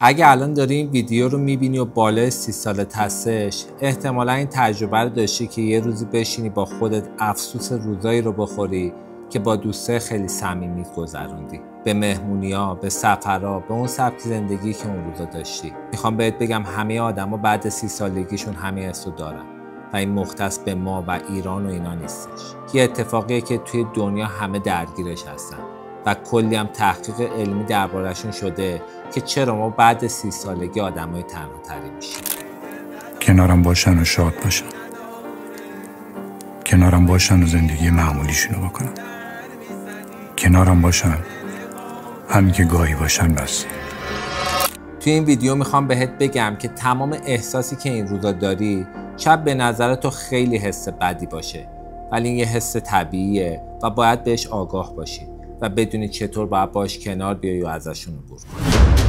اگه الان داری این ویدیو رو میبینی و بالای 30 سالت هستش، احتمالا این تجربه رو داشتی که یه روزی بشینی با خودت افسوس روزایی رو بخوری که با دوستای خیلی صمیمیت گذروندی. به مهمونی‌ها، به سفرها، به اون سبک زندگی که اون روزا داشتی. میخوام بهت بگم همه آدما بعد 30 سالگیشون همه حسو دارن و این مختص به ما و ایران و اینا نیستش. یه اتفاقیه که توی دنیا همه درگیرش هستن و کلی هم تحقیق علمی درباره‌شون شده که چرا ما بعد 30 سالگی آدمای تنهاتری میشیم. کنارم باشن و شاد باشن، کنارم باشن و زندگی معمولیشونو بکنن، کنارم باشن همین که گاهی باشن بس. توی این ویدیو میخوام بهت بگم که تمام احساسی که این روزا داری شاید به نظر تو خیلی حس بدی باشه، ولی این یه حس طبیعیه و باید بهش آگاه باشی و بدونی چطور باید باش کنار بیایی و ازشون عبور کنی.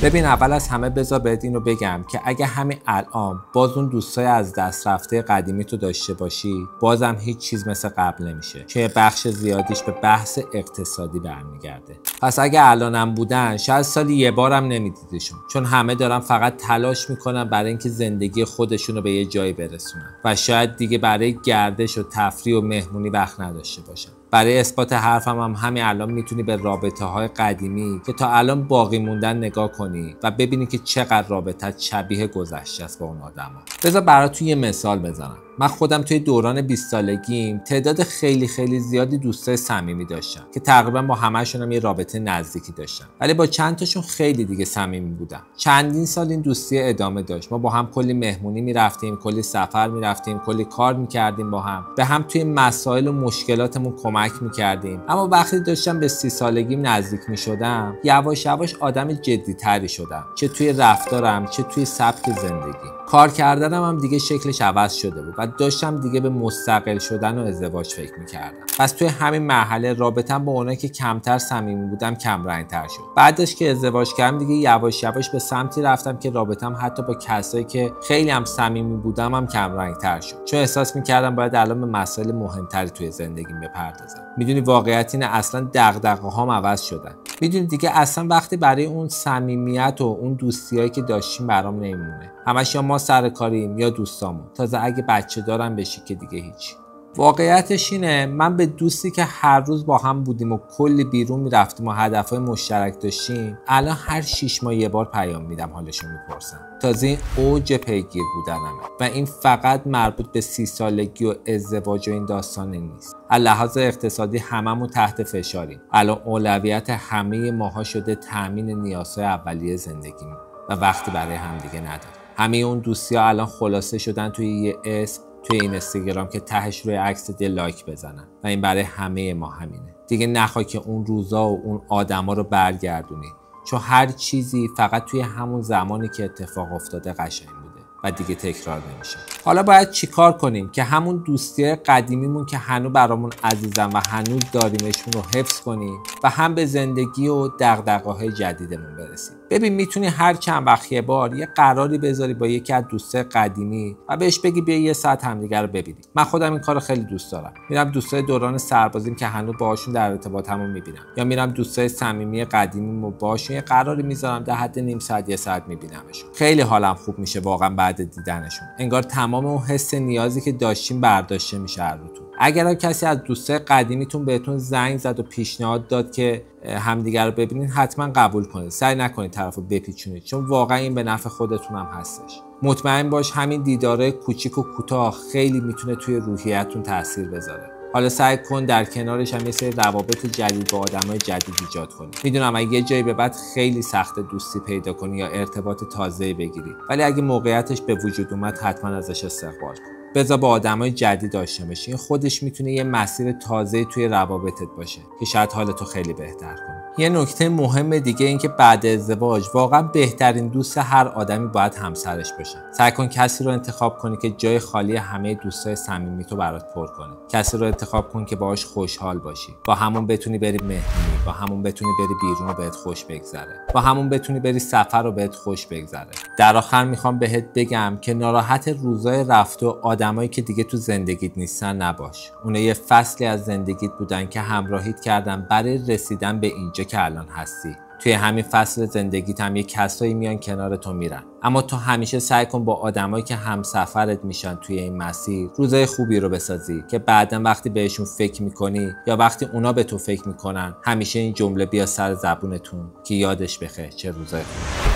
ببین، اول از همه بذار بهت اینو بگم که اگه همین الان باز اون دوستای از دست رفته قدیمی تو داشته باشی، بازم هیچ چیز مثل قبل نمیشه، چون بخش زیادیش به بحث اقتصادی برمیگرده. پس اگه الانم بودن شاید سالی یه بارم نمیدیدشون، چون همه دارن فقط تلاش میکنن برای اینکه زندگی خودشونو به یه جایی برسونن و شاید دیگه برای گردش و تفریح و مهمونی وقت نداشته باشن. برای اثبات حرفم هم همین الان میتونی به رابطه‌های قدیمی که تا الان باقی موندن نگاه کنی و ببینی که چقدر رابطه شبیه گذشته است با اون آدما. بذار براتون یه مثال بزنم. من خودم توی دوران 20 سالگیم تعداد خیلی زیادی دوستای صمیمی داشتم که تقریبا با همه‌شون هم یه رابطه نزدیکی داشتم، ولی با چند تاشون خیلی دیگه صمیمی بودم. چندین سال این دوستی ادامه داشت. ما با هم کلی مهمونی میرفتیم، کلی سفر میرفتیم، کلی کار میکردیم، با هم به هم توی مسائل و مشکلاتمون کمک میکردیم. اما وقتی داشتم به 30 سالگیم نزدیک میشدم، یواش یواش آدم جدی‌تری شدم، چه توی رفتارم چه توی سبک زندگی. کار کردنم هم دیگه شکلش عوض شده بود و داشتم دیگه به مستقل شدن و ازدواج فکر میکردم. پس توی همین مرحله رابطم با اونایی که کمتر صمیمی بودم کم رنگ‌تر شد. بعدش که ازدواج کردم دیگه یواش یواش به سمتی رفتم که رابطم حتی با کسایی که خیلی هم صمیمی بودم هم کم رنگ‌تر شد، چون احساس میکردم باید الان به مسائل مهمتری توی زندگیم بپردازم. میدونی واقعیت اینه اصلا دغدغه‌هام عوض شدن. میدونی دیگه اصلا وقتی برای اون صمیمیت و اون دوستیایی که داشتیم برام نمیمونه. همش یا ما سر کاریم یا دوستامون. تازه اگه بچه دارم بشی که دیگه هیچ. واقعیتش اینه من به دوستی که هر روز با هم بودیم و کلی بیرون میرفتیم و هدفهای مشترک داشتیم، الان هر 6 ماه یه بار پیام میدم، حالشون میپرسم. تازه این اوج پیگیر بودنمه و این فقط مربوط به 30 سالگی و ازدواج و این داستانه نیست. از لحاظ اقتصادی هممون تحت فشاریم. الان اولویت همه ماها شده تامین نیازهای اولیه زندگیمون و وقتی برای همدیگه نداریم. همه اون دوستی‌ها الان خلاصه شدن توی یه اسم توی این اینستاگرام که تهش روی عکس یه لایک بزنن و این برای همه ما همینه. دیگه نخوای که اون روزا و اون آدما رو برگردونی، چون هر چیزی فقط توی همون زمانی که اتفاق افتاده قشنگ بوده و دیگه تکرار نمیشه. حالا باید چیکار کنیم که همون دوستی قدیمیمون که هنوز برامون عزیزن و هنوز داریمشون رو حفظ کنیم و هم به زندگی و دغدغه‌های جدیدمون برسیم. ببین، میتونی هر چند وقت یه بار یه قراری بذاری با یکی از دوستای قدیمی و بهش بگی بیا یه ساعت همدیگه رو ببینیم. من خودم این کارو خیلی دوست دارم. میرم دوستای دوران سربازیم که هنوز باهاشون در ارتباطمو میبینم، یا میرم دوستای صمیمی قدیمیمو باهاشون یه قراری میذارم در حد نیم ساعت یه ساعت میبینمشون. خیلی حالم خوب میشه واقعا بعد دیدنشون. انگار تمام اون حس نیازی که داشتیم برداشته میشه از روتون. اگر کسی از دوستای قدیمیتون بهتون زنگ زد و پیشنهاد داد که همدیگر رو ببینید، حتما قبول کنید. سعی نکنید طرفو بپیچونید، چون واقعا این به نفع خودتون هم هستش. مطمئن باش همین دیدارهای کوچیک و کوتاه خیلی میتونه توی روحیه‌تون تاثیر بذاره. حالا سعی کن در کنارش هم یه سری روابط جدید با آدمای جدید ایجاد کنی. میدونم اگه یه جایی به بعد خیلی سخت دوستی پیدا کنی یا ارتباط تازه‌ای بگیری، ولی اگه موقعیتش به وجود اومد حتما ازش استقبال کن. بذار با آدمای جدید آشنا بشی. این خودش میتونه یه مسیر تازه‌ای توی روابطت باشه که شاید حالتو خیلی بهتر کنه. یه نکته مهم دیگه این که بعد ازدواج واقعا بهترین دوست هر آدمی باید همسرش باشه. سعی کن کسی رو انتخاب کنی که جای خالی همه دوستای صمیمی تو برات پر کنه. کسی رو انتخاب کن که باهاش خوشحال باشی. با همون بتونی بری مهمونی، با همون بتونی بری بیرون و بهت خوش بگذره. با همون بتونی بری سفر و بهت خوش بگذره. در آخر میخوام بهت بگم که ناراحت روزای رفت و آدمایی که دیگه تو زندگیت نیستن نباش. اونا یه فصلی از زندگیت بودن که همراهیت کردن برای رسیدن به اینجا که الان هستی. توی همین فصل زندگیت هم یه کسایی میان کنار تو میرن، اما تو همیشه سعی کن با آدمایی که همسفرت میشن توی این مسیر روزای خوبی رو بسازی که بعداً وقتی بهشون فکر میکنی یا وقتی اونا به تو فکر میکنن همیشه این جمله بیا سر زبونتون که یادش بخیر چه روزای خوبی.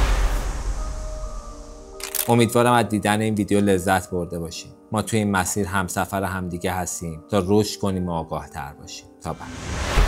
امیدوارم از دیدن این ویدیو لذت برده باشیم. ما توی این مسیر همسفر همدیگه هستیم تا رشد کنیم و آگاه تر باشیم. تا بعد.